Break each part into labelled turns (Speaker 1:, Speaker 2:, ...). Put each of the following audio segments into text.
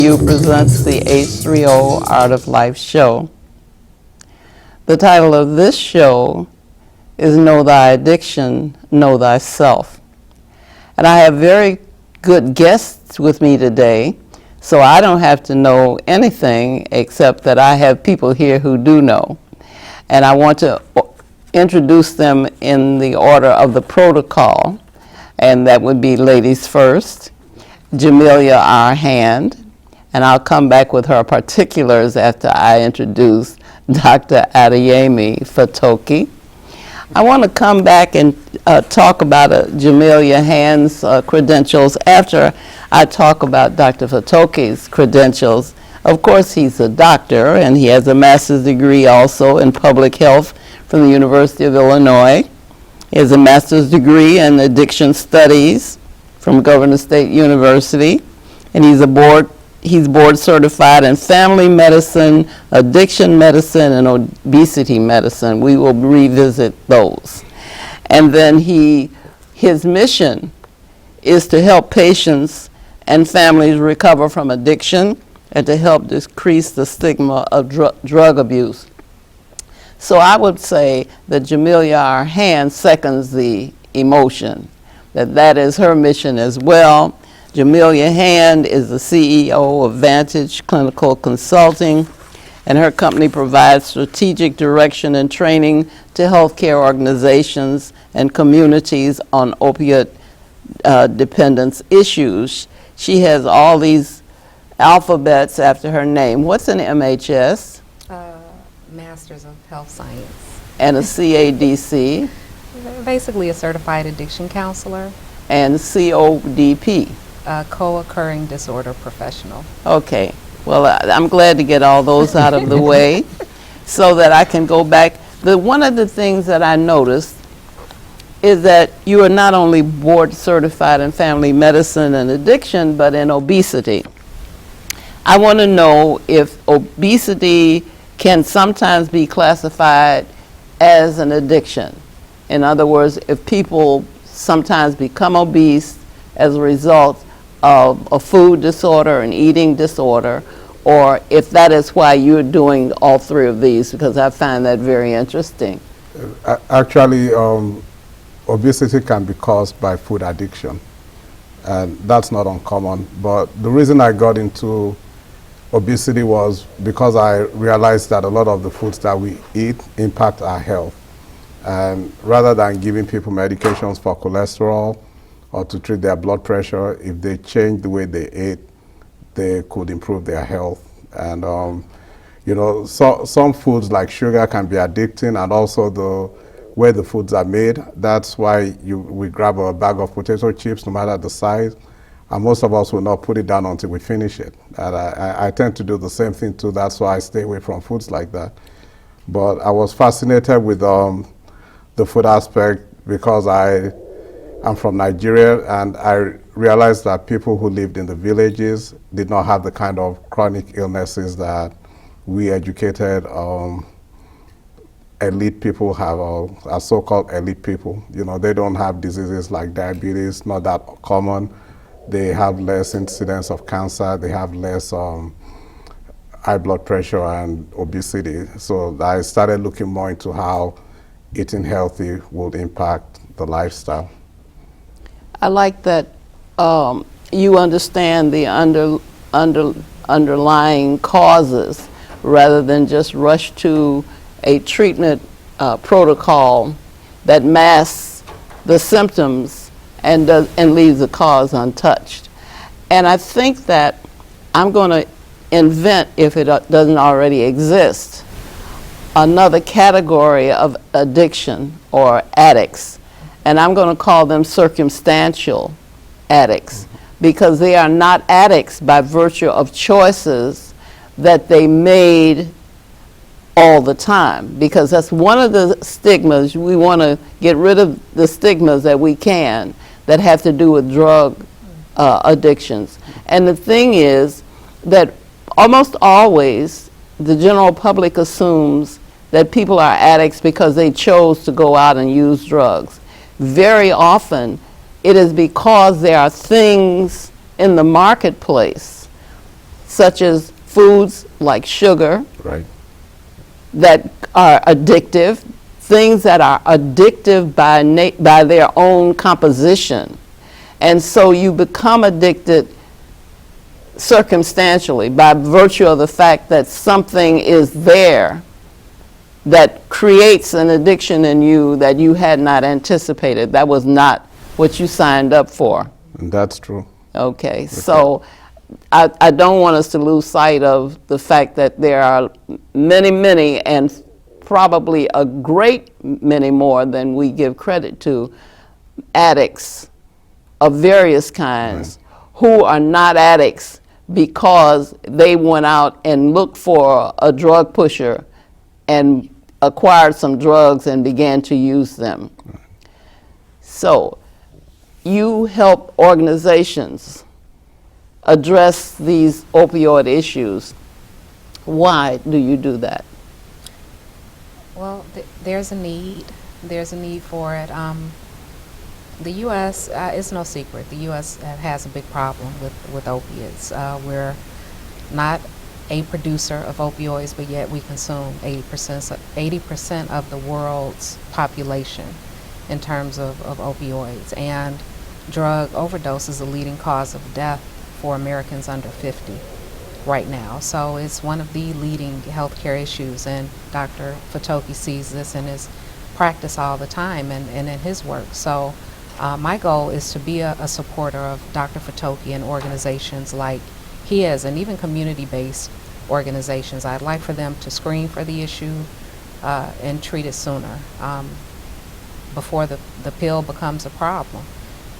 Speaker 1: You presents the H3O Art of Life show. The title of this show is Know Thy Addiction, Know Thyself. And I have very good guests with me today, so I don't have to know anything except that I have people here who do know. And I want to introduce them in the order of the protocol, and that would be ladies first, Jamelia R. And I'll come back with her particulars after I introduce Dr. Adeyemi Fatoki. I want to come back and talk about Jamelia Hand's credentials after I talk about Dr. Fatoki's credentials. Of course, he's a doctor, and he has a master's degree also in public health from the University of Illinois. He has a master's degree in addiction studies from Governor State University, and he's board certified in family medicine, addiction medicine, and obesity medicine. We will revisit those. And then his mission is to help patients and families recover from addiction and to help decrease the stigma of drug abuse. So I would say that Jamelia R. Hand seconds the emotion, that is her mission as well. Jamelia Hand is the CEO of Vantage Clinical Consulting, and her company provides strategic direction and training to healthcare organizations and communities on opiate dependence issues. She has all these alphabets after her name. What's an MHS?
Speaker 2: Masters of Health Science.
Speaker 1: And a CADC?
Speaker 2: Basically a certified addiction counselor.
Speaker 1: And CODP?
Speaker 2: Co-occurring disorder professional.
Speaker 1: Okay. Well, I'm glad to get all those out of the way so that I can go back. One of the things that I noticed is that you are not only board certified in family medicine and addiction, but in obesity. I want to know if obesity can sometimes be classified as an addiction. In other words, if people sometimes become obese as a result of a food disorder, an eating disorder, or if that is why you're doing all three of these, because I find that very interesting.
Speaker 3: Actually, obesity can be caused by food addiction, and that's not uncommon. But the reason I got into obesity was because I realized that a lot of the foods that we eat impact our health. And rather than giving people medications for cholesterol or to treat their blood pressure, if they change the way they ate, they could improve their health. And some foods like sugar can be addicting, and also the way the foods are made. That's why we grab a bag of potato chips, no matter the size, and most of us will not put it down until we finish it. And I tend to do the same thing too. That's why I stay away from foods like that. But I was fascinated with the food aspect because I'm from Nigeria, and I realized that people who lived in the villages did not have the kind of chronic illnesses that we educated elite people have, or so-called elite people. They don't have diseases like diabetes, not that common. They have less incidence of cancer. They have less high blood pressure and obesity. So I started looking more into how eating healthy would impact the lifestyle.
Speaker 1: I like that you understand the underlying causes rather than just rush to a treatment protocol that masks the symptoms and leaves the cause untouched. And I think that I'm going to invent, if it doesn't already exist, another category of addiction or addicts. And I'm going to call them circumstantial addicts, because they are not addicts by virtue of choices that they made all the time, because that's one of the stigmas. We want to get rid of the stigmas that we can that have to do with drug addictions. And the thing is that almost always the general public assumes that people are addicts because they chose to go out and use drugs. Very often it is because there are things in the marketplace such as foods like sugar
Speaker 3: Right.
Speaker 1: that are addictive, things that are addictive by their own composition. And so you become addicted circumstantially by virtue of the fact that something is there that creates an addiction in you that you had not anticipated. That was not what you signed up for.
Speaker 3: And that's true.
Speaker 1: Okay, so I don't want us to lose sight of the fact that there are many, and probably a great many more than we give credit to, addicts of various kinds who are not addicts because they went out and looked for a drug pusher and acquired some drugs and began to use them. So you help organizations address these opioid issues. Why do you do that?
Speaker 2: Well, there's a need. There's a need for it. The U.S., it's no secret, the U.S. has a big problem with opiates. We're not a producer of opioids, but yet we consume 80% of the world's population in terms of opioids. And drug overdose is the leading cause of death for Americans under 50 right now. So it's one of the leading healthcare issues, and Dr. Fatoki sees this in his practice all the time and in his work. So my goal is to be a supporter of Dr. Fatoki and organizations like his, and even community-based organizations. I'd like for them to screen for the issue and treat it sooner, before the pill becomes a problem.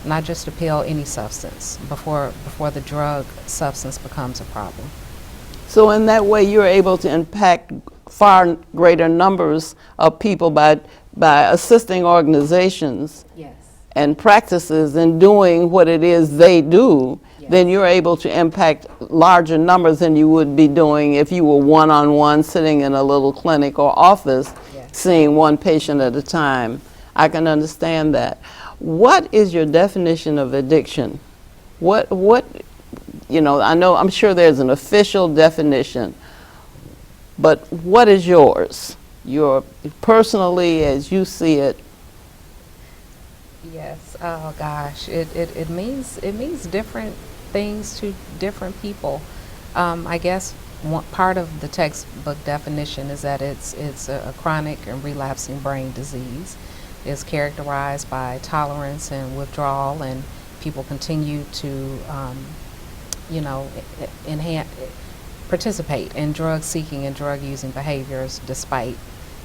Speaker 2: Not just a pill, any substance, before the drug substance becomes a problem.
Speaker 1: So in that way, you're able to impact far greater numbers of people by assisting organizations
Speaker 2: Yes.
Speaker 1: and practices in doing what it is they do. Then you're able to impact larger numbers than you would be doing if you were one-on-one sitting in a little clinic or office, seeing one patient at a time. I can understand that. What is your definition of addiction? What, I'm sure there's an official definition, but what is yours? Your personally, as you see it.
Speaker 2: Yes. Oh gosh, it means different things to different people. I guess part of the textbook definition is that it's a chronic and relapsing brain disease. Is characterized by tolerance and withdrawal, and people continue to, participate in drug seeking and drug using behaviors despite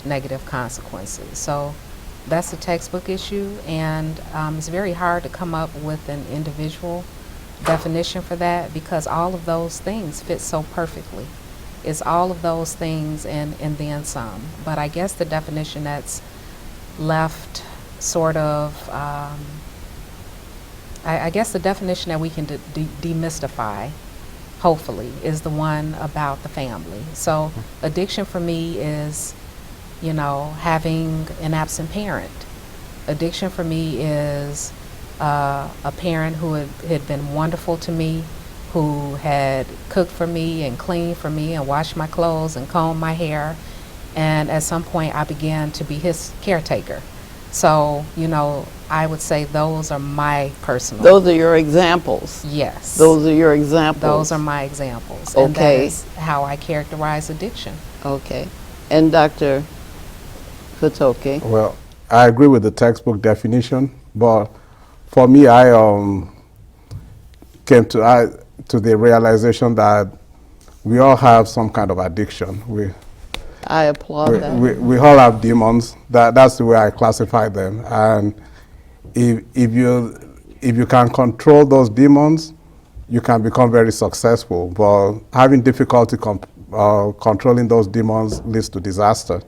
Speaker 2: negative consequences. So that's a textbook issue, and it's very hard to come up with an individual definition for that because all of those things fit so perfectly. It's all of those things and then some. But I guess the definition that's left sort of, I guess the definition that we can demystify, hopefully, is the one about the family. So addiction for me is, having an absent parent. Addiction for me is a parent who had been wonderful to me, who had cooked for me and cleaned for me and washed my clothes and combed my hair. And at some point, I began to be his caretaker. So, I would say those are my personal.
Speaker 1: Those are your examples.
Speaker 2: Yes.
Speaker 1: Those are your examples.
Speaker 2: Those are my examples.
Speaker 1: Okay.
Speaker 2: And that is how I characterize addiction.
Speaker 1: Okay. And Dr. Fatoki?
Speaker 3: Well, I agree with the textbook definition, but for me, I came to the realization that we all have some kind of addiction.
Speaker 1: I applaud that.
Speaker 3: We all have demons. That's the way I classify them. And if you can control those demons, you can become very successful. But having difficulty controlling those demons leads to disaster.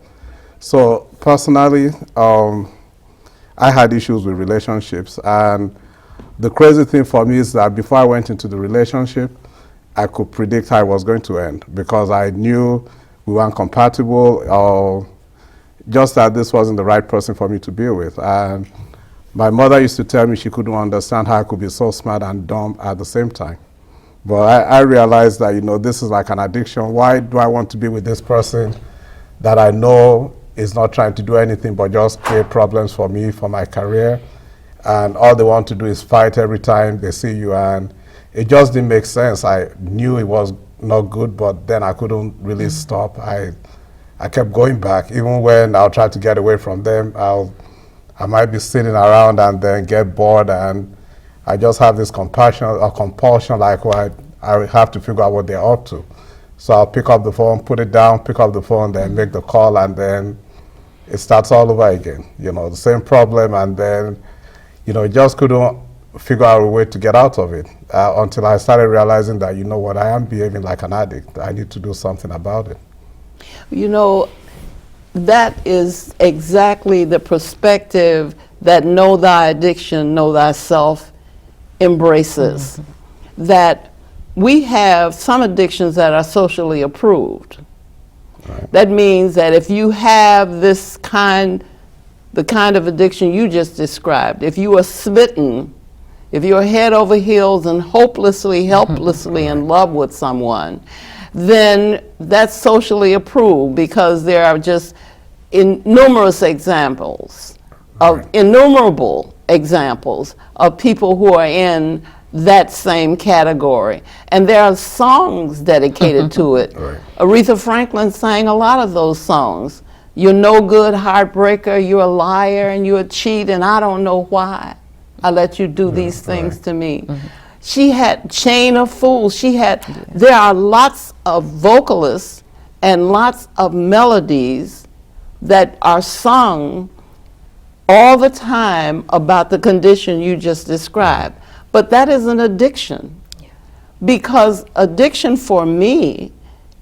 Speaker 3: So personally, I had issues with relationships. And the crazy thing for me is that before I went into the relationship, I could predict how it was going to end because I knew we weren't compatible, or just that this wasn't the right person for me to be with. And my mother used to tell me she couldn't understand how I could be so smart and dumb at the same time. But I realized that, this is like an addiction. Why do I want to be with this person that I know is not trying to do anything but just create problems for me, for my career? And all they want to do is fight every time they see you. And it just didn't make sense. I knew it was not good, but then I couldn't really stop. I kept going back. Even when I'll try to get away from them, I might be sitting around and then get bored, and I just have this compulsion, like, well, I have to figure out what they're up to. So I'll pick up the phone, put it down, pick up the phone, then make the call, and then it starts all over again. The same problem, and then, just couldn't figure out a way to get out of it until I started realizing that, what, I am behaving like an addict. I need to do something about it.
Speaker 1: That is exactly the perspective that Know Thy Addiction, Know Thyself embraces. That we have some addictions that are socially approved.
Speaker 3: Right.
Speaker 1: That means that if you have the kind of addiction you just described, if you are smitten, if you're head over heels and hopelessly, helplessly in love with someone, then that's socially approved, because there are just innumerable examples of people who are in that same category. And there are songs dedicated to it.
Speaker 3: Right.
Speaker 1: Aretha Franklin sang a lot of those songs. You're no good, heartbreaker, you're a liar, and you're a cheat, and I don't know why I let you do these things to me. She had Chain of Fools. There are lots of vocalists and lots of melodies that are sung all the time about the condition you just described. But that is an addiction. Because addiction for me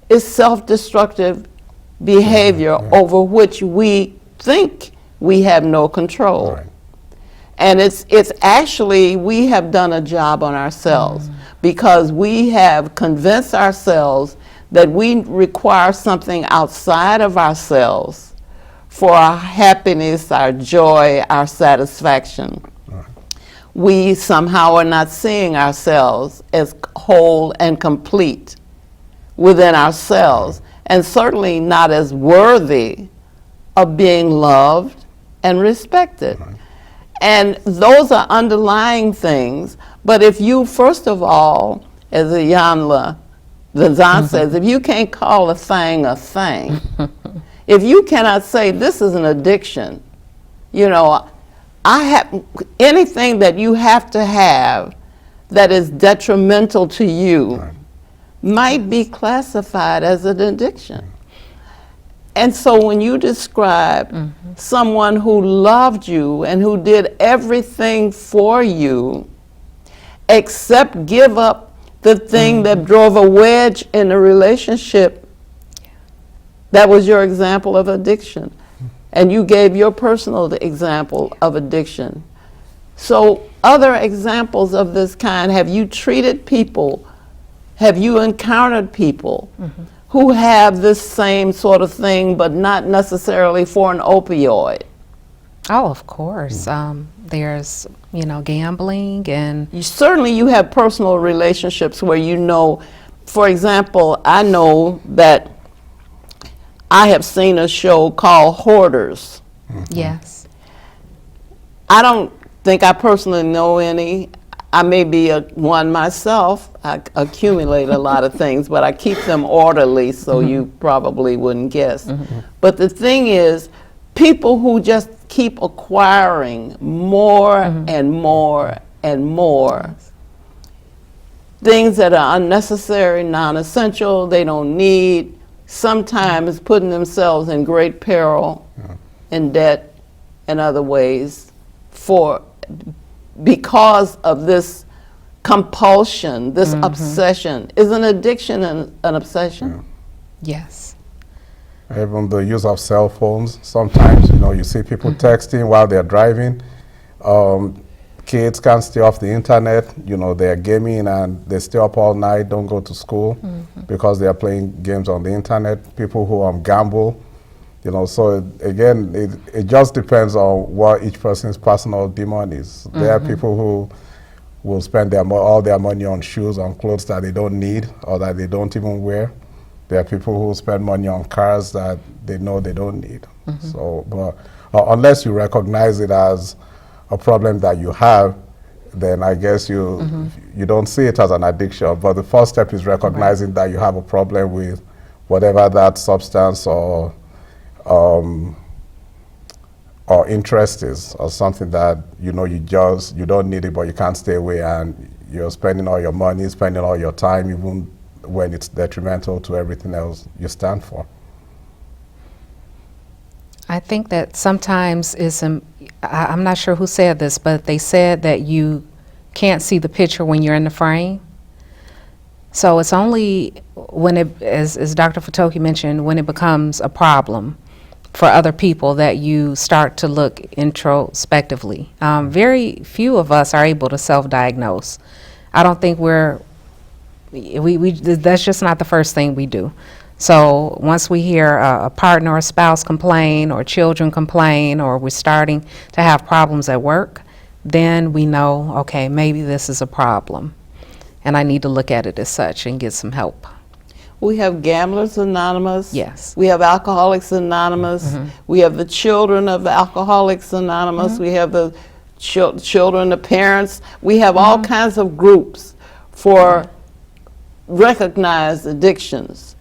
Speaker 1: is self-destructive behavior over which we think we have no control.
Speaker 3: Right.
Speaker 1: And it's actually, we have done a job on ourselves, because we have convinced ourselves that we require something outside of ourselves for our happiness, our joy, our satisfaction.
Speaker 3: Right.
Speaker 1: We somehow are not seeing ourselves as whole and complete within ourselves, and certainly not as worthy of being loved and respected.
Speaker 3: Right.
Speaker 1: And those are underlying things. But if you, first of all, as the Zan says, if you can't call a thing, if you cannot say this is an addiction, I have anything that you have to have that is detrimental to you might be classified as an addiction. And so when you describe someone who loved you and who did everything for you except give up the thing that drove a wedge in the relationship, that was your example of addiction. And you gave your personal example of addiction. So other examples of this kind, have you treated people, have you encountered people who have this same sort of thing, but not necessarily for an opioid?
Speaker 2: Oh, of course. There's, gambling, and
Speaker 1: You have personal relationships where for example, I know that I have seen a show called Hoarders.
Speaker 2: yes.
Speaker 1: I don't think I personally know any. I may be one myself. I accumulate a lot of things, but I keep them orderly, so you probably wouldn't guess. But the thing is, people who just keep acquiring more and more and more things that are unnecessary, non-essential, they don't need, sometimes putting themselves in great peril, in debt, and other ways, because of this compulsion, this obsession. Is an addiction an obsession?
Speaker 2: Yes.
Speaker 3: Even the use of cell phones. Sometimes, you see people texting while they're driving. Kids can't stay off the internet. They're gaming and they stay up all night, don't go to school because they are playing games on the internet. People who gamble. So again, it just depends on what each person's personal demon is. There are people who will spend all their money on shoes, on clothes that they don't need or that they don't even wear. There are people who spend money on cars that they know they don't need. So, but unless you recognize it as a problem that you have, then I guess you don't see it as an addiction. But the first step is recognizing that you have a problem with whatever that substance or interest is, or something that you don't need it, but you can't stay away, and you're spending all your money, spending all your time, even when it's detrimental to everything else you stand for.
Speaker 2: I think that sometimes I'm not sure who said this, but they said that you can't see the picture when you're in the frame. So it's only when as Dr. Fatoki mentioned, when it becomes a problem for other people that you start to look introspectively. Very few of us are able to self-diagnose. I don't think that's just not the first thing we do. So once we hear a partner or a spouse complain, or children complain, or we're starting to have problems at work, then we know, okay, maybe this is a problem, and I need to look at it as such and get some help.
Speaker 1: We have Gamblers Anonymous.
Speaker 2: Yes.
Speaker 1: We have Alcoholics Anonymous. We have the Children of Alcoholics Anonymous. We have the children, the parents. We have all kinds of groups for recognized addictions.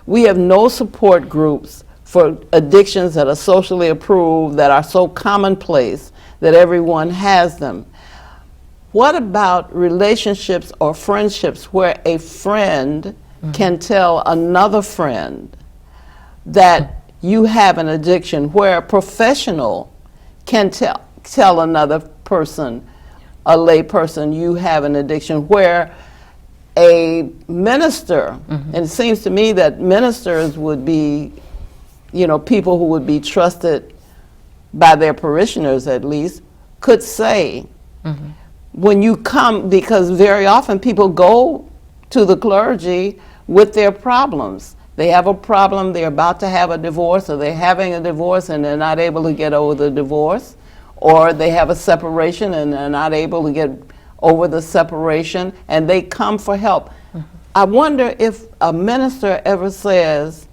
Speaker 1: We have no support groups for addictions that are socially approved, that are so commonplace that everyone has them. What about relationships or friendships where a friend can tell another friend that you have an addiction, where a professional can tell another person, a lay person, you have an addiction, where a minister, and it seems to me that ministers would be, people who would be trusted by their parishioners at least, could say, when you come, because very often people go to the clergy with their problems. They have a problem, they're about to have a divorce, or they're having a divorce and they're not able to get over the divorce, or they have a separation and they're not able to get over the separation, and they come for help. I wonder if a minister ever says,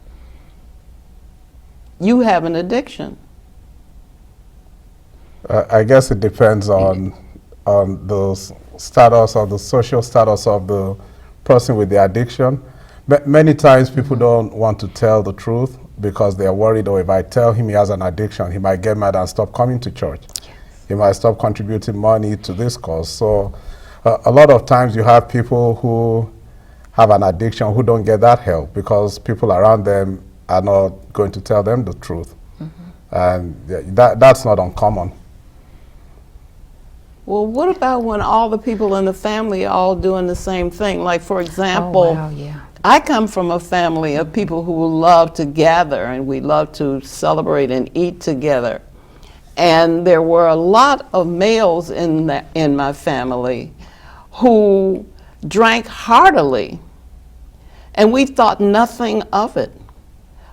Speaker 1: you have an addiction.
Speaker 3: I guess it depends on the status or the social status of the person with the addiction. Many times people don't want to tell the truth because they are worried, if I tell him he has an addiction, he might get mad and stop coming to church. He might stop contributing money to this cause. So a lot of times you have people who have an addiction who don't get that help because people around them are not going to tell them the truth. And that's not uncommon.
Speaker 1: Well, what about when all the people in the family are all doing the same thing? Like, for example, I come from a family of people who love to gather, and we love to celebrate and eat together. And there were a lot of males in my family who drank heartily, and we thought nothing of it.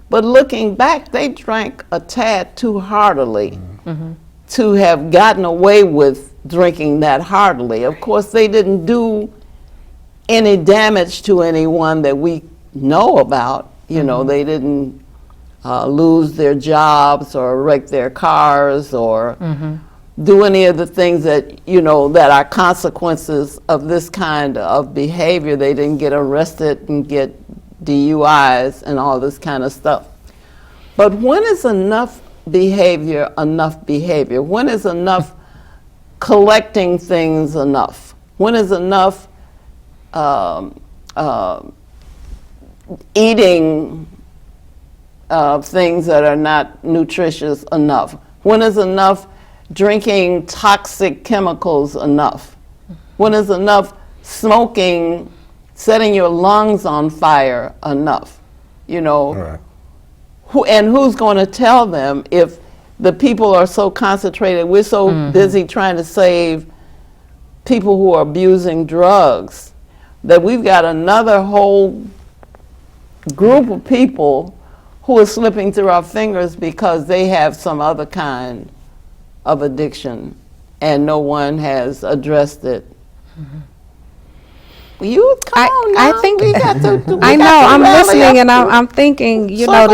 Speaker 1: But looking back, they drank a tad too heartily to have gotten away with drinking that heartily. Of course, they didn't do any damage to anyone that we know about. They didn't lose their jobs or wreck their cars or do any of the things that, that are consequences of this kind of behavior. They didn't get arrested and get DUIs and all this kind of stuff. But when is enough behavior enough behavior? When is enough collecting things enough? When is enough eating things that are not nutritious enough? When is enough drinking toxic chemicals enough? When is enough smoking, setting your lungs on fire enough?
Speaker 3: Right.
Speaker 1: And who's going to tell them if the people are so concentrated? We're so busy trying to save people who are abusing drugs that we've got another whole group of people who are slipping through our fingers because they have some other kind of addiction and no one has addressed it You come on now.
Speaker 2: I think
Speaker 1: we got to.
Speaker 2: I know. I'm listening, and I'm thinking. You know,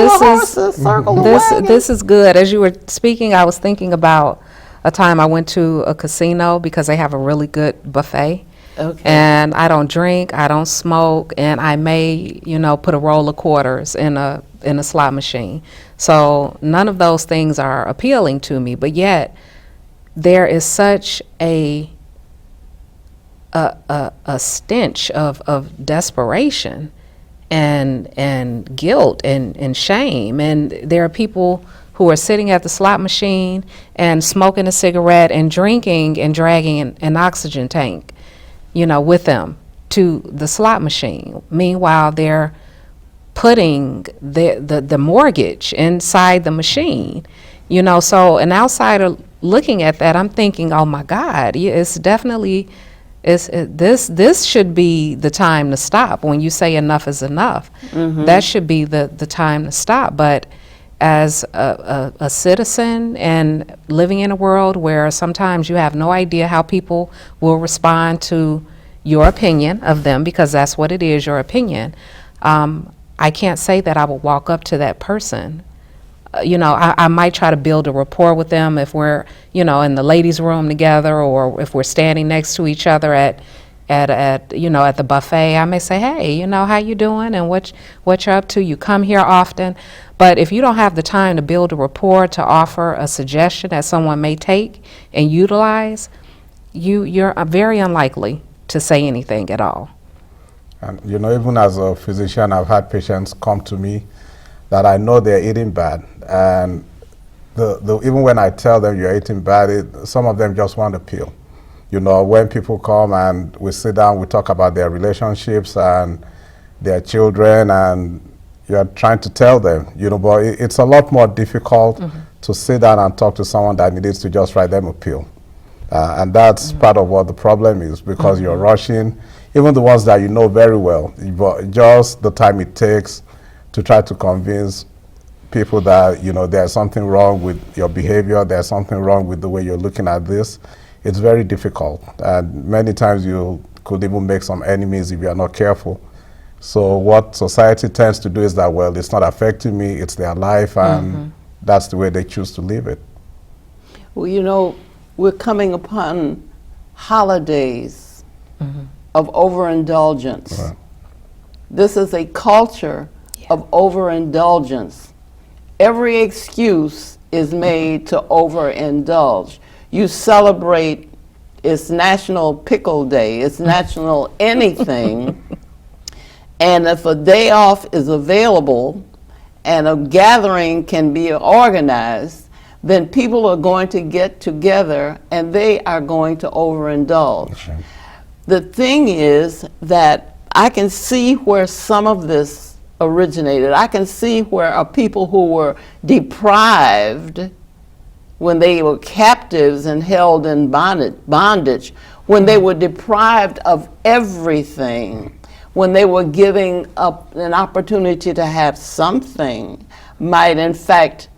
Speaker 2: this is good. As you were speaking, I was thinking about a time I went to a casino because they have a really good buffet.
Speaker 1: Okay.
Speaker 2: And I don't drink, I don't smoke, and I may, put a roll of quarters in a slot machine. So none of those things are appealing to me, but yet there is such a stench of desperation and guilt and shame. And there are people who are sitting at the slot machine and smoking a cigarette and drinking and dragging an oxygen tank, with them to the slot machine. Meanwhile, they're putting the mortgage inside the machine, So an outsider looking at that, I'm thinking, oh my God, it's definitely, this should be the time to stop. When you say enough is enough, that should be the time to stop. But as a citizen and living in a world where sometimes you have no idea how people will respond to your opinion of them, because that's what it is, your opinion, I can't say that I will walk up to that person. I might try to build a rapport with them if we're, in the ladies' room together, or if we're standing next to each other at the buffet. I may say, hey, how you doing and what you're up to? You come here often. But if you don't have the time to build a rapport, to offer a suggestion that someone may take and utilize, you're very unlikely to say anything at all.
Speaker 3: And even as a physician, I've had patients come to me that I know they're eating bad, and even when I tell them you're eating bad, some of them just want a pill. When people come and we sit down, we talk about their relationships and their children, and you're trying to tell them, but it's a lot more difficult to sit down and talk to someone that needs to just write them a pill. And that's part of what the problem is, because you're rushing, even the ones that you know very well, but just the time it takes to try to convince people that, there's something wrong with your behavior, there's something wrong with the way you're looking at this. It's very difficult. And many times you could even make some enemies if you're not careful. So what society tends to do is that, well, it's not affecting me, it's their life, and that's the way they choose to live it.
Speaker 1: Well, we're coming upon holidays of overindulgence. Right. This is a culture of overindulgence. Every excuse is made to overindulge. You celebrate, it's National Pickle Day, it's National anything, and if a day off is available and a gathering can be organized, then people are going to get together and they are going to overindulge. Okay. The thing is that I can see where some of this originated. I can see where people who were deprived when they were captives and held in bondage, when they were deprived of everything, when they were giving up an opportunity to have something, might in fact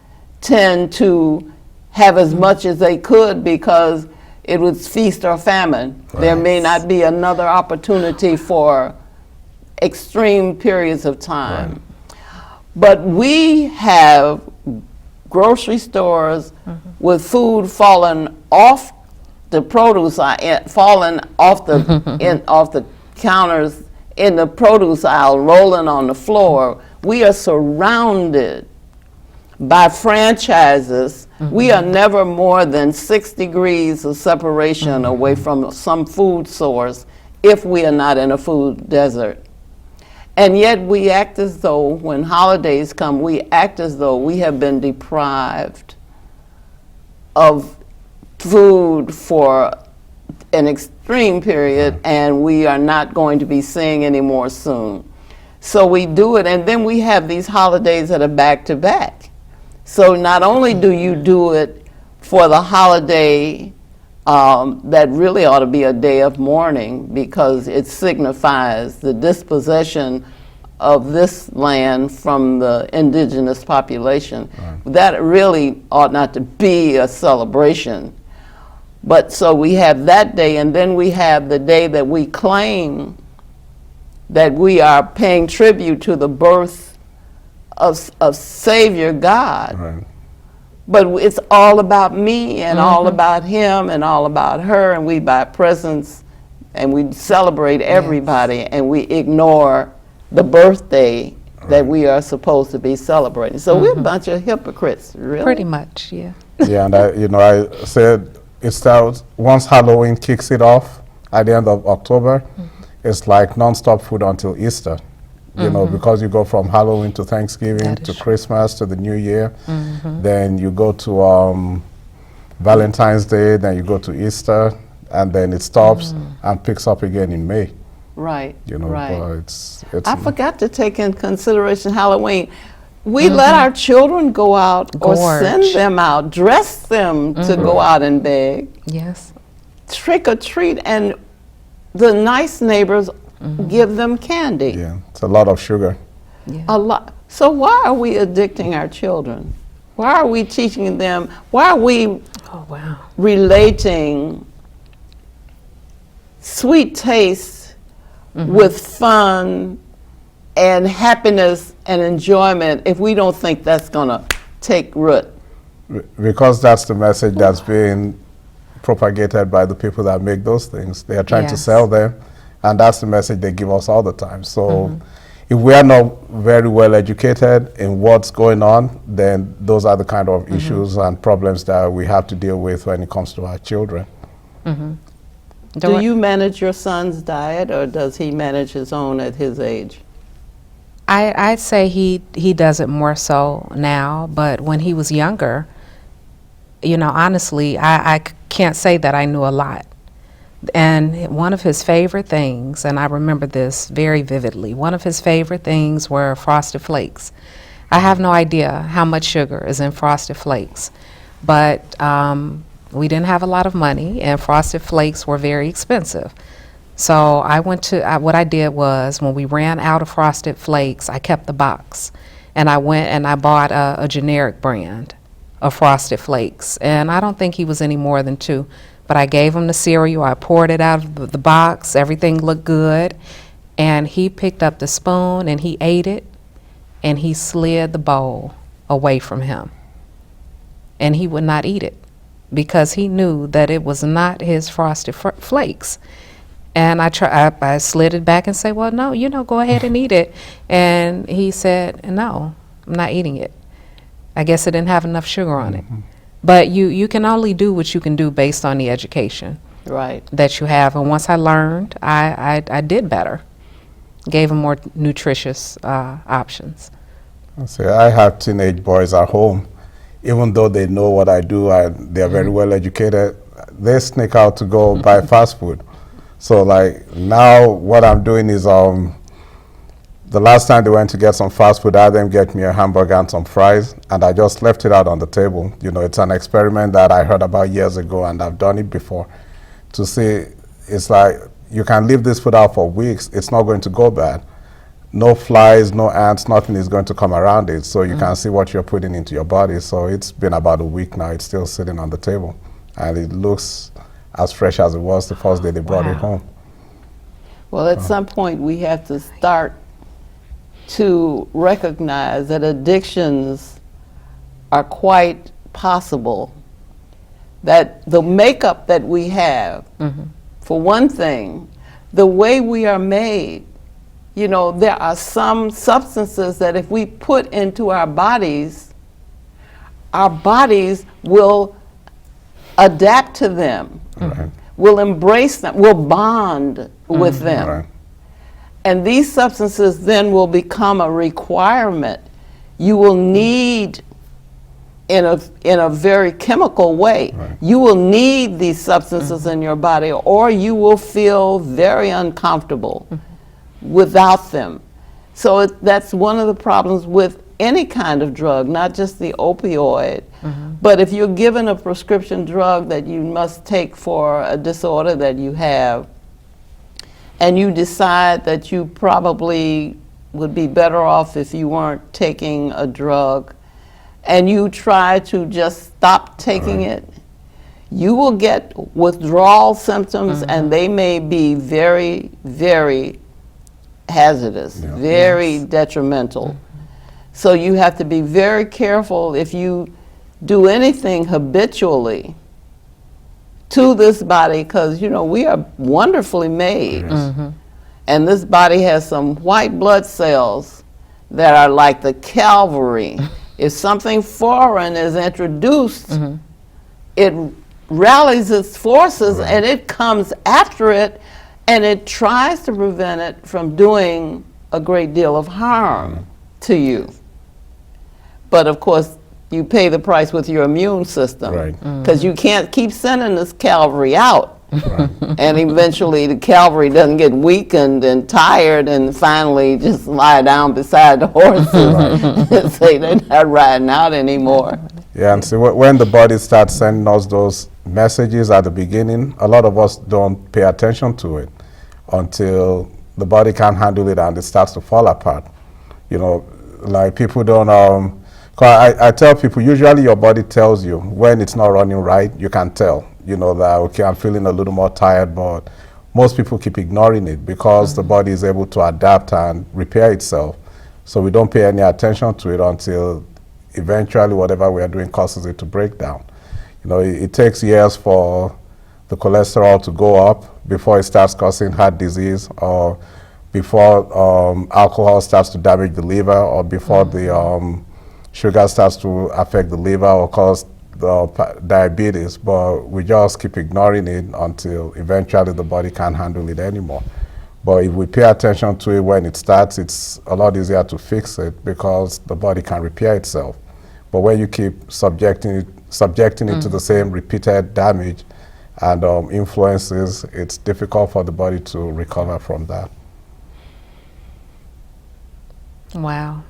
Speaker 1: tend to have as much as they could because it was feast or famine. Right. There may not be another opportunity for extreme periods of time. Right. But we have grocery stores with food falling off the produce aisle, falling off the off the counters in the produce aisle, rolling on the floor. We are surrounded by franchises. We are never more than 6 degrees of separation away from some food source if we are not in a food desert. And yet we act as though when holidays come, we act as though we have been deprived of food for an extreme period and we are not going to be seeing any more soon. So we do it, and then we have these holidays that are back to back. So not only do you do it for the holiday that really ought to be a day of mourning because it signifies the dispossession of this land from the indigenous population. Right. That really ought not to be a celebration. But so we have that day, and then we have the day that we claim that we are paying tribute to the birth of Savior God.
Speaker 3: Right.
Speaker 1: But it's all about me and all about him and all about her, and we buy presents and we celebrate everybody, and we ignore the birthday that we are supposed to be celebrating. So we're a bunch of hypocrites, really.
Speaker 2: Pretty much, yeah.
Speaker 3: Yeah, and I said it starts once Halloween kicks it off at the end of October. It's like non-stop food until Easter. You know, because you go from Halloween to Thanksgiving to Christmas to the New Year, then you go to Valentine's Day, then you go to Easter, and then it stops and picks up again in May.
Speaker 1: Right.
Speaker 3: You know,
Speaker 1: right.
Speaker 3: but it's
Speaker 1: I forgot to take in consideration Halloween. We let our children go out or send them out, dress them to go out and beg.
Speaker 2: Yes.
Speaker 1: Trick or treat, and the nice neighbors give them candy.
Speaker 3: Yeah, it's a lot of sugar.
Speaker 2: Yeah.
Speaker 1: A lot. So why are we addicting our children? Why are we teaching them? Why are we relating sweet taste with fun and happiness and enjoyment if we don't think that's going to take root?
Speaker 3: Because that's the message that's being propagated by the people that make those things. They are trying to sell them, and that's the message they give us all the time. So if we are not very well educated in what's going on, then those are the kind of issues and problems that we have to deal with when it comes to our children.
Speaker 1: Do you manage your son's diet, or does he manage his own at his age?
Speaker 2: I'd say he does it more so now, but when he was younger, you know, honestly, I can't say that I knew a lot. And one of his favorite things, and I remember this very vividly, one of his favorite things were Frosted Flakes. I have no idea how much sugar is in Frosted Flakes, but we didn't have a lot of money, and Frosted Flakes were very expensive. So I went to, what I did was, when we ran out of Frosted Flakes, I kept the box, and I went and I bought a generic brand of Frosted Flakes, and I don't think he was any more than 2. But I gave him the cereal, I poured it out of the box, everything looked good, and he picked up the spoon and he ate it, and he slid the bowl away from him. And he would not eat it because he knew that it was not his Frosted Flakes. And I slid it back and said, well, no, you know, go ahead and eat it. And he said, no, I'm not eating it. I guess it didn't have enough sugar on it. But you can only do what you can do based on the education that you have. And once I learned, I did better. Gave them more nutritious options.
Speaker 3: So I have teenage boys at home. Even though they know what I do and they're very well educated, they sneak out to go buy fast food. So like now what I'm doing is the last time they went to get some fast food, I had them get me a hamburger and some fries, and I just left it out on the table. You know, it's an experiment that I heard about years ago, and I've done it before, to see, it's like, you can leave this food out for weeks, it's not going to go bad. No flies, no ants, nothing is going to come around it, so you can see what you're putting into your body. So it's been about a week now, it's still sitting on the table, and it looks as fresh as it was the first day they brought it home.
Speaker 1: Well, at some point we have to start to recognize that addictions are quite possible, that the makeup that we have, for one thing, the way we are made, you know, there are some substances that if we put into our bodies will adapt to them, will embrace them, will bond with them. And these substances then will become a requirement. You will need, in a very chemical way, you will need these substances in your body, or you will feel very uncomfortable without them. So that's one of the problems with any kind of drug, not just the opioid. But if you're given a prescription drug that you must take for a disorder that you have, and you decide that you probably would be better off if you weren't taking a drug, and you try to just stop taking it, You will get withdrawal symptoms, and they may be very, very hazardous, very detrimental. So you have to be very careful if you do anything habitually to this body, because we are wonderfully made. And this body has some white blood cells that are like the cavalry. If something foreign is introduced, it rallies its forces and it comes after it, and it tries to prevent it from doing a great deal of harm to you. But of course, you pay the price with your immune system, because you can't keep sending this cavalry out. And eventually the cavalry doesn't get weakened and tired and finally just lie down beside the horses and say they're not riding out anymore.
Speaker 3: Yeah, and see, when the body starts sending us those messages at the beginning, a lot of us don't pay attention to it until the body can't handle it and it starts to fall apart. Like people don't, I tell people, usually your body tells you when it's not running right. You can tell, that, okay, I'm feeling a little more tired, but most people keep ignoring it because the body is able to adapt and repair itself. So we don't pay any attention to it until eventually whatever we are doing causes it to break down. It takes years for the cholesterol to go up before it starts causing heart disease, or before alcohol starts to damage the liver, or before the sugar starts to affect the liver or cause the diabetes. But we just keep ignoring it until eventually the body can't handle it anymore. But if we pay attention to it when it starts, it's a lot easier to fix it because the body can repair itself. But when you keep subjecting it to the same repeated damage and influences, it's difficult for the body to recover from that. Wow.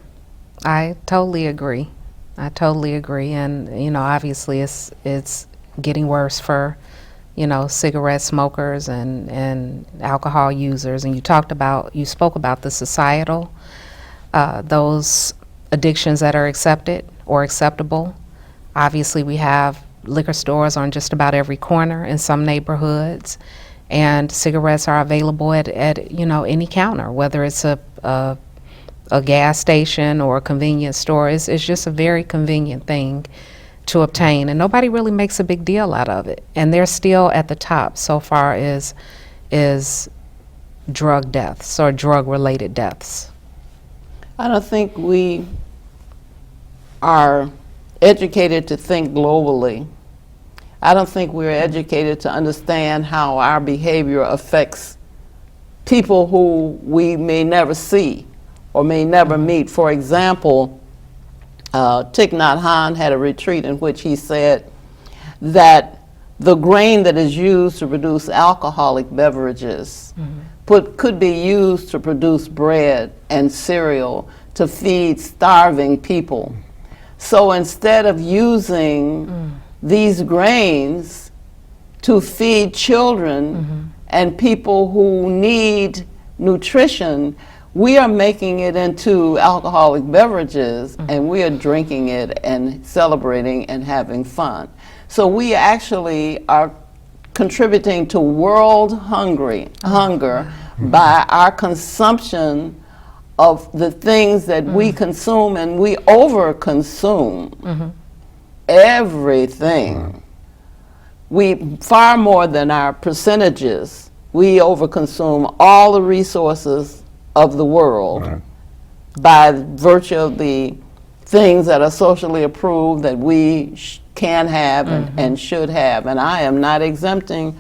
Speaker 2: I totally agree. And, obviously it's getting worse for, cigarette smokers and alcohol users. And you spoke about the societal, those addictions that are accepted or acceptable. Obviously, we have liquor stores on just about every corner in some neighborhoods, and cigarettes are available at any counter, whether it's a gas station or a convenience store. It's just a very convenient thing to obtain, and nobody really makes a big deal out of it. And they're still at the top so far as drug deaths or drug-related deaths.
Speaker 1: I don't think we are educated to think globally. I don't think we're educated to understand how our behavior affects people who we may never see or may never meet. For example, Thich Nhat Hanh had a retreat in which he said that the grain that is used to produce alcoholic beverages could be used to produce bread and cereal to feed starving people. So instead of using these grains to feed children and people who need nutrition, we are making it into alcoholic beverages, and we are drinking it and celebrating and having fun. So we actually are contributing to world hunger by our consumption of the things that we consume, and we over-consume everything. We, far more than our percentages, we over-consume all the resources of the world by virtue of the things that are socially approved that we can have and should have. And I am not exempting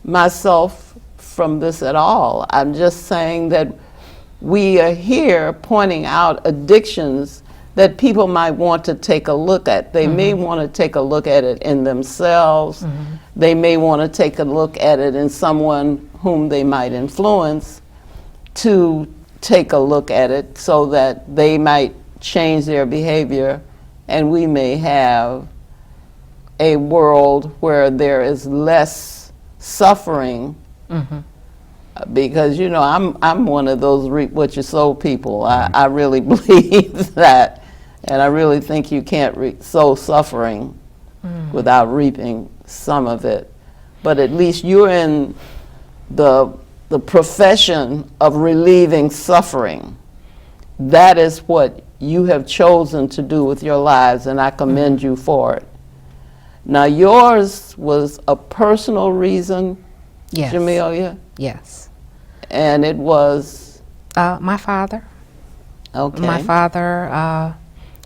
Speaker 1: myself from this at all. I'm just saying that we are here pointing out addictions that people might want to take a look at. They may want to take a look at it in themselves. They may want to take a look at it in someone whom they might influence to take a look at it so that they might change their behavior, and we may have a world where there is less suffering. Because I'm one of those reap what you sow people. I really believe that, and I really think you can't sow suffering without reaping some of it, but at least you're in the profession of relieving suffering. That is what you have chosen to do with your lives, and I commend you for it. Now, yours was a personal reason,
Speaker 2: Yes.
Speaker 1: Jamelia,
Speaker 2: Yes.
Speaker 1: and it was
Speaker 2: My father.
Speaker 1: okay.
Speaker 2: My father,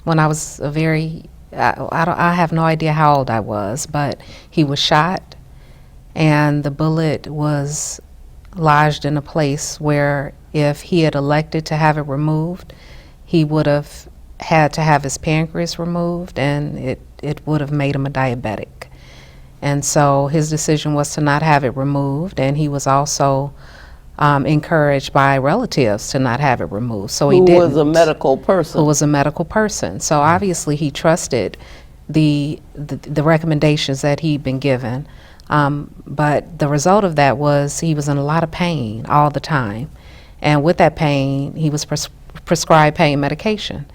Speaker 2: when I was a very, I have no idea how old I was, but he was shot, and the bullet was lodged in a place where if he had elected to have it removed, he would have had to have his pancreas removed, and it would have made him a diabetic. And so his decision was to not have it removed, and he was also encouraged by relatives to not have it removed. So he didn't.
Speaker 1: Who was a medical person.
Speaker 2: Who was a medical person. So obviously he trusted the recommendations that he'd been given. But the result of that was he was in a lot of pain all the time. And with that pain, he was prescribed pain medication.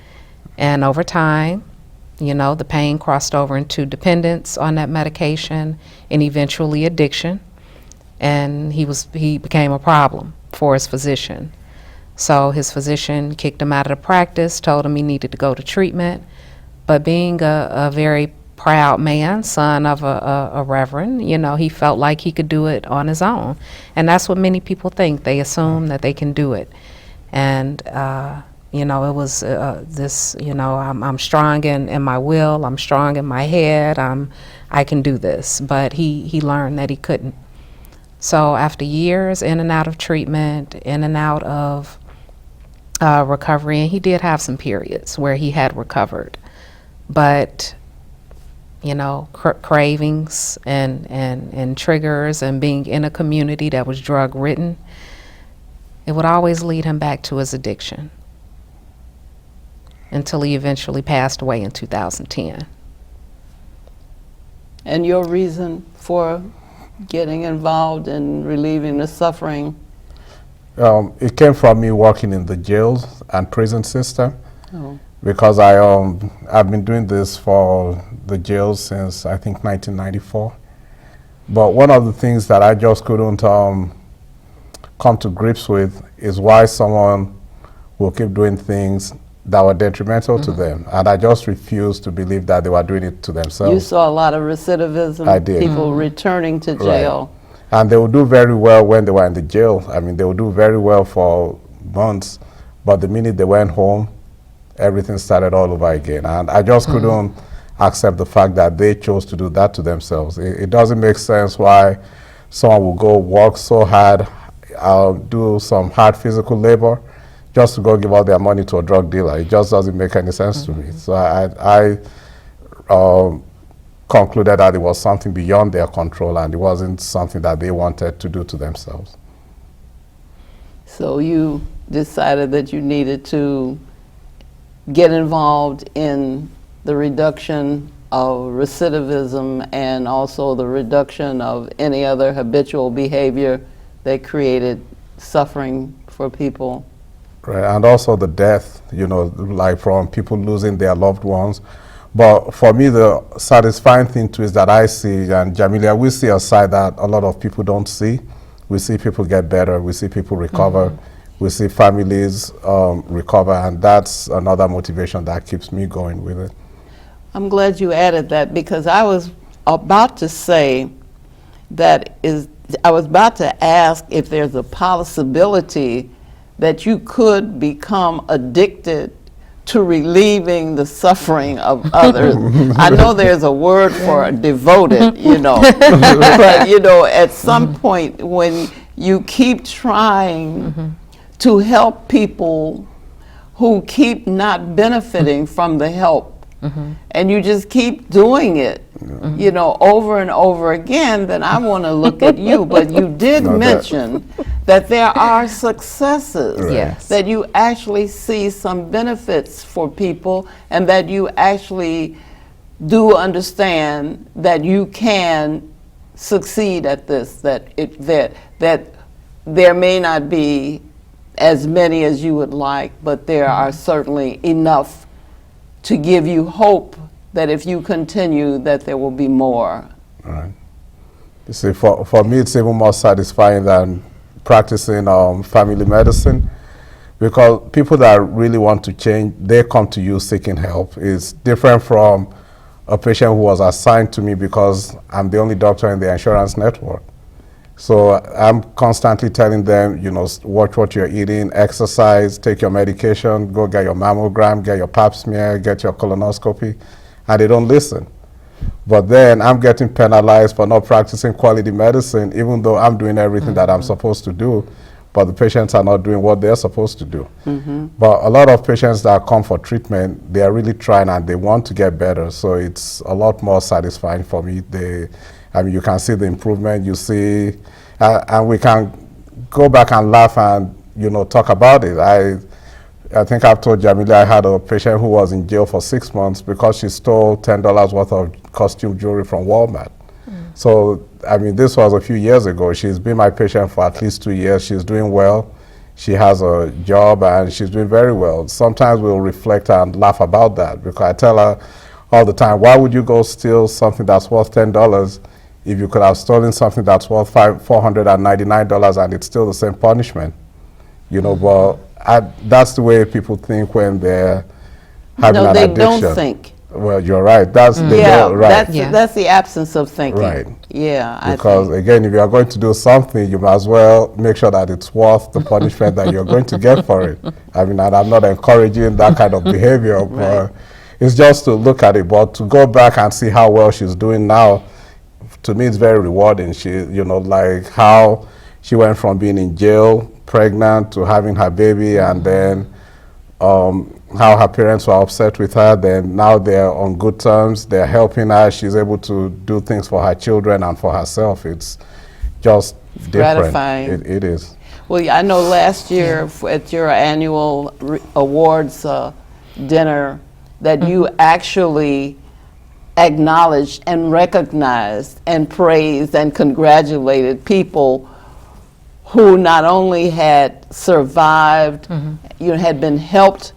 Speaker 2: And over time, you know, the pain crossed over into dependence on that medication and eventually addiction. And he became a problem for his physician. So his physician kicked him out of the practice, told him he needed to go to treatment. But being a very proud man, son of a reverend, you know, he felt like he could do it on his own. And that's what many people think. They assume that they can do it. And, you know, it was this, you know, I'm strong in my will, I'm strong in my head, I can do this. But he learned that he couldn't. So after years in and out of treatment, in and out of recovery, and he did have some periods where he had recovered, but you know, cravings and triggers and being in a community that was drug ridden, it would always lead him back to his addiction until he eventually passed away in 2010.
Speaker 1: And your reason for getting involved in relieving the suffering?
Speaker 3: It came from me working in the jails and prison system.
Speaker 1: Oh.
Speaker 3: Because I've been doing this for the jails since I think 1994. But one of the things that I just couldn't come to grips with is why someone will keep doing things that were detrimental to them. And I just refused to believe that they were doing it to themselves.
Speaker 1: You saw a lot of recidivism,
Speaker 3: I did.
Speaker 1: people returning to jail.
Speaker 3: Right. And they would do very well when they were in the jail. I mean, they would do very well for months, but the minute they went home, everything started all over again. And I just couldn't accept the fact that they chose to do that to themselves. It doesn't make sense why someone will go work so hard, do some hard physical labor, just to go give all their money to a drug dealer. It just doesn't make any sense to me. So I concluded that it was something beyond their control and it wasn't something that they wanted to do to themselves.
Speaker 1: So you decided that you needed to get involved in the reduction of recidivism and also the reduction of any other habitual behavior that created suffering for people.
Speaker 3: Right, and also the death, you know, like from people losing their loved ones. But for me, the satisfying thing too is that I see, and Jamelia, we see a side that a lot of people don't see. We see people get better, we see people recover, we see families recover, and that's another motivation that keeps me going with it.
Speaker 1: I'm glad you added that, because I was about to say I was about to ask if there's a possibility that you could become addicted to relieving the suffering of others. I know there's a word for devoted, you know, but you know, at some point when you keep trying to help people who keep not benefiting from the help, and you just keep doing it, you know, over and over again, then I want to look at you. But you did mention that there are successes,
Speaker 2: Yes.
Speaker 1: that you actually see some benefits for people, and that you actually do understand that you can succeed at this, that there may not be as many as you would like, but there are certainly enough to give you hope that if you continue, that there will be more.
Speaker 3: Right. You see, for me, it's even more satisfying than practicing family medicine, because people that really want to change, they come to you seeking help. It's different from a patient who was assigned to me because I'm the only doctor in the insurance network. So I'm constantly telling them, watch what you're eating, exercise, take your medication, go get your mammogram, get your pap smear, get your colonoscopy, and they don't listen. But then I'm getting penalized for not practicing quality medicine, even though I'm doing everything that I'm supposed to do, but the patients are not doing what they're supposed to do. But a lot of patients that come for treatment, they are really trying and they want to get better. So it's a lot more satisfying for me. You can see the improvement, you see, and we can go back and laugh and, talk about it. I think I've told Jamelia I had a patient who was in jail for 6 months because she stole $10 worth of costume jewelry from Walmart. So, this was a few years ago. She's been my patient for at least 2 years. She's doing well. She has a job and she's doing very well. Sometimes we'll reflect and laugh about that, because I tell her all the time, why would you go steal something that's worth $10 if you could have stolen something that's worth $499 and it's still the same punishment? But that's the way people think when they're having an addiction.
Speaker 1: No, they don't think.
Speaker 3: Well, you're right. That's
Speaker 1: the absence of thinking.
Speaker 3: Right.
Speaker 1: Yeah.
Speaker 3: Because again, if you are going to do something, you might as well make sure that it's worth the punishment that you're going to get for it. And I'm not encouraging that kind of behavior, but it's just to look at it. But to go back and see how well she's doing now, to me, it's very rewarding. She, like how she went from being in jail, pregnant, to having her baby, and then how her parents were upset with her. Then now they're on good terms. They're helping her. She's able to do things for her children and for herself. It's just different.
Speaker 1: Gratifying.
Speaker 3: It is.
Speaker 1: Well, I know last year at your annual awards dinner that you actually acknowledged and recognized and praised and congratulated people who not only had survived, had been helped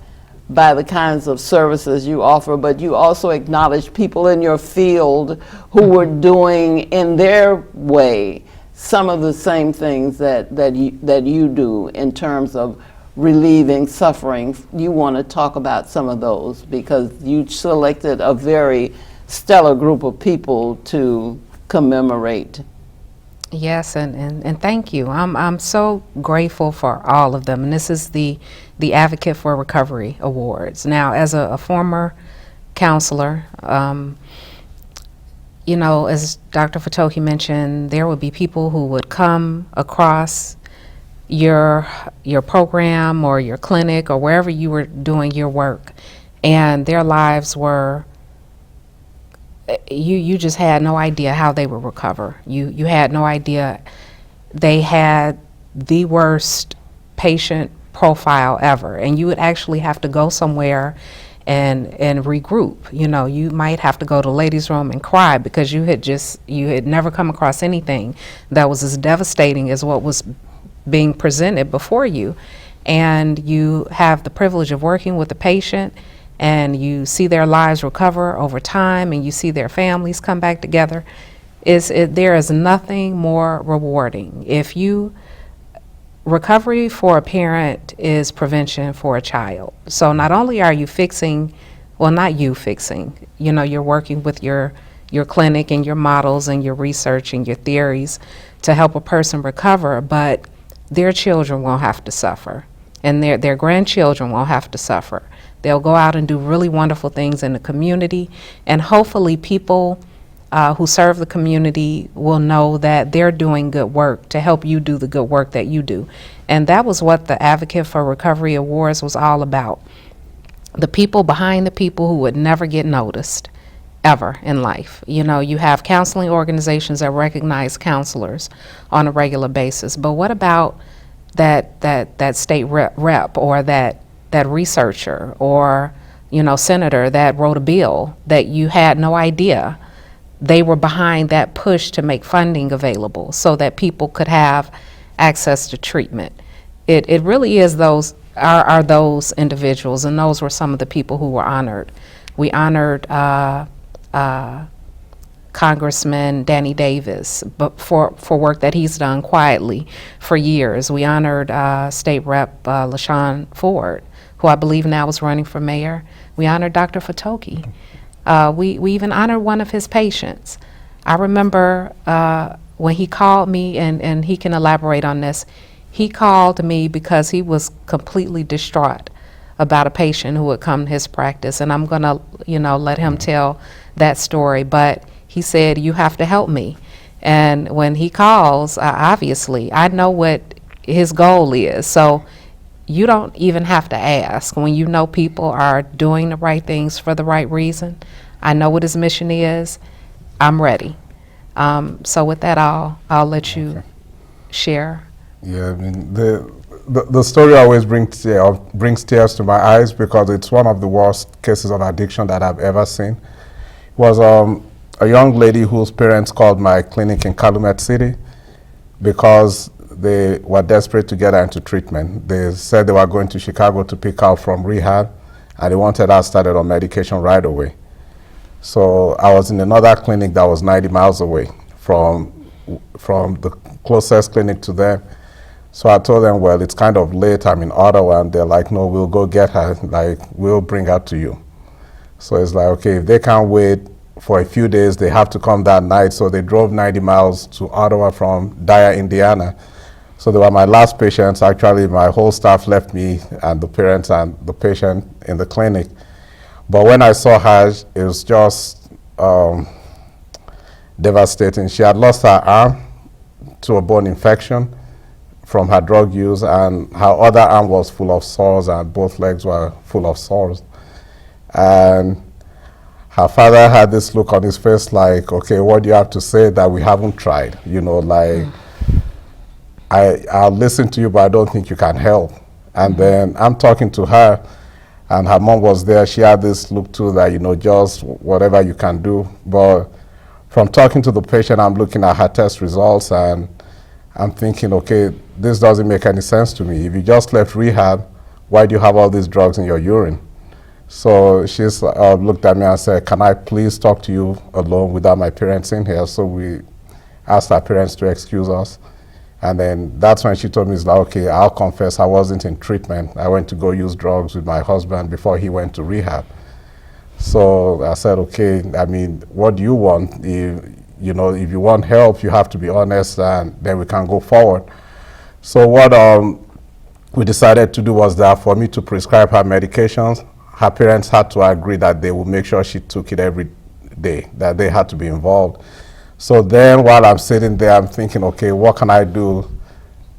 Speaker 1: by the kinds of services you offer, but you also acknowledged people in your field who were doing in their way some of the same things that you do in terms of relieving suffering. You want to talk about some of those, because you selected a very stellar group of people to commemorate.
Speaker 2: Yes, and thank you. I'm so grateful for all of them. And this is the Advocate for Recovery Awards. Now, as a former counselor, as Dr. Fatoki mentioned, there would be people who would come across your program or your clinic or wherever you were doing your work, and their lives were, you just had no idea how they would recover. You had no idea. They had the worst patient profile ever, and you would actually have to go somewhere and regroup. You might have to go to the ladies' room and cry because you had never come across anything that was as devastating as what was being presented before you. And you have the privilege of working with the patient, and you see their lives recover over time, and you see their families come back together. There is nothing more rewarding. Recovery for a parent is prevention for a child. So not only are you fixing, well, not you fixing, you're working with your clinic and your models and your research and your theories to help a person recover, but their children won't have to suffer, and their grandchildren won't have to suffer. They'll go out and do really wonderful things in the community, and hopefully people who serve the community will know that they're doing good work to help you do the good work that you do. And that was what the Advocate for Recovery Awards was all about. The people behind the people who would never get noticed ever in life. You have counseling organizations that recognize counselors on a regular basis, but what about that state rep or that researcher or senator that wrote a bill that you had no idea they were behind that push to make funding available so that people could have access to treatment? It really is those individuals, and those were some of the people who were honored. We honored Congressman Danny Davis, but for work that he's done quietly for years. We honored State Rep LaShawn Ford, who I believe now is running for mayor. We honored Dr. Fatoki. We even honored one of his patients. I remember when he called me, and he can elaborate on this, he called me because he was completely distraught about a patient who had come to his practice, and I'm gonna, let him tell that story, but he said, you have to help me. And when he calls, obviously, I know what his goal is, so you don't even have to ask. When you know people are doing the right things for the right reason, I know what his mission is, I'm ready. So with that, I'll let you share.
Speaker 3: Yeah, I mean, the story always brings tears to my eyes because it's one of the worst cases of addiction that I've ever seen. It was a young lady whose parents called my clinic in Calumet City because they were desperate to get her into treatment. They said they were going to Chicago to pick her up from rehab, and they wanted her started on medication right away. So I was in another clinic that was 90 miles away from the closest clinic to them. So I told them, well, it's kind of late, I'm in Ottawa, and they're like, no, we'll go get her, like, we'll bring her to you. So it's like, okay, if they can't wait for a few days, they have to come that night. So they drove 90 miles to Ottawa from Dyer, Indiana. So they were my last patients. Actually, my whole staff left me and the parents and the patient in the clinic. But when I saw her, it was just devastating. She had lost her arm to a bone infection from her drug use, and her other arm was full of sores, and both legs were full of sores. And her father had this look on his face like, okay, what do you have to say that we haven't tried? I'll listen to you, but I don't think you can help. And then I'm talking to her, and her mom was there. She had this look too that, just whatever you can do. But from talking to the patient, I'm looking at her test results, and I'm thinking, okay, this doesn't make any sense to me. If you just left rehab, why do you have all these drugs in your urine? So she's looked at me and said, can I please talk to you alone without my parents in here? So we asked our parents to excuse us. And then that's when she told me, it's like, okay, I'll confess I wasn't in treatment. I went to go use drugs with my husband before he went to rehab. So I said, okay, I mean, what do you want? If you want help, you have to be honest, and then we can go forward. So what we decided to do was that for me to prescribe her medications, her parents had to agree that they would make sure she took it every day, that they had to be involved. So then while I'm sitting there, I'm thinking, okay, what can I do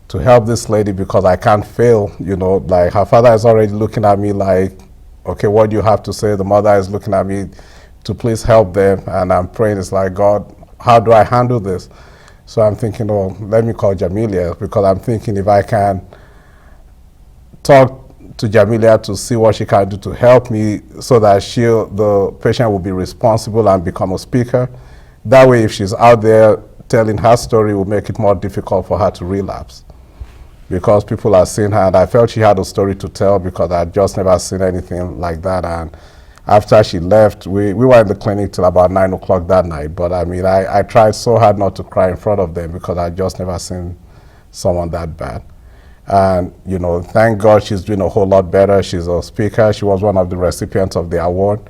Speaker 3: to help this lady, because I can't fail, like her father is already looking at me like, okay, what do you have to say? The mother is looking at me to please help them, and I'm praying, it's like, God, how do I handle this? So I'm thinking, oh, let me call Jamelia, because I'm thinking if I can talk to Jamelia to see what she can do to help me so that the patient will be responsible and become a speaker. That way, if she's out there telling her story, it will make it more difficult for her to relapse, because people are seeing her, and I felt she had a story to tell because I'd just never seen anything like that. And after she left, we were in the clinic till about 9 o'clock that night. But I mean, I tried so hard not to cry in front of them because I'd just never seen someone that bad. And, thank God she's doing a whole lot better. She's a speaker. She was one of the recipients of the award.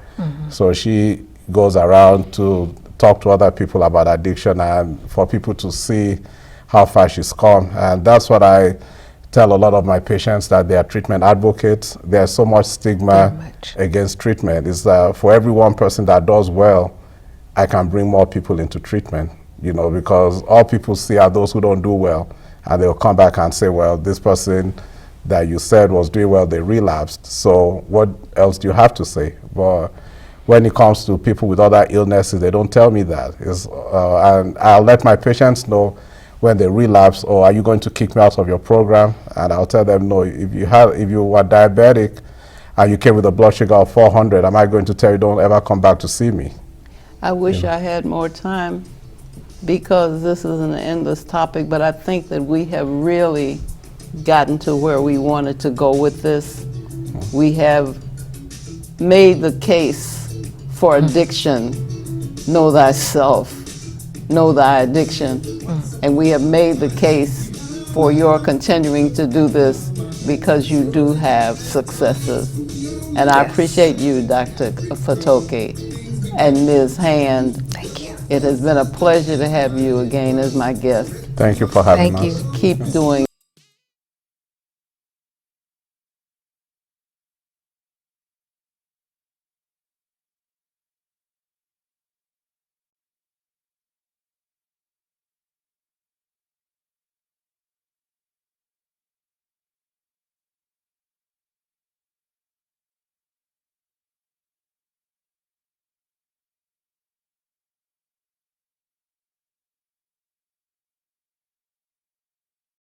Speaker 3: So she goes around to talk to other people about addiction and for people to see how far she's come. And that's what I tell a lot of my patients, that they are treatment advocates. There's so much stigma against treatment. It's for every one person that does well, I can bring more people into treatment, because all people see are those who don't do well. And they'll come back and say, well, this person that you said was doing well, they relapsed. So what else do you have to say? But when it comes to people with other illnesses, they don't tell me that. And I'll let my patients know when they relapse, or are you going to kick me out of your program? And I'll tell them, no, if you were diabetic and you came with a blood sugar of 400, am I going to tell you don't ever come back to see me?
Speaker 1: I wish I had more time, because this is an endless topic, but I think that we have really gotten to where we wanted to go with this. We have made the case for addiction, know thyself. Know Thy Addiction, and we have made the case for your continuing to do this because you do have successes. And I
Speaker 2: Yes.
Speaker 1: appreciate you, Dr. Fatoki and Ms. Hand.
Speaker 2: Thank you.
Speaker 1: It has been a pleasure to have you again as my guest.
Speaker 3: Thank you for having
Speaker 2: Thank
Speaker 3: us.
Speaker 2: you.
Speaker 1: Keep doing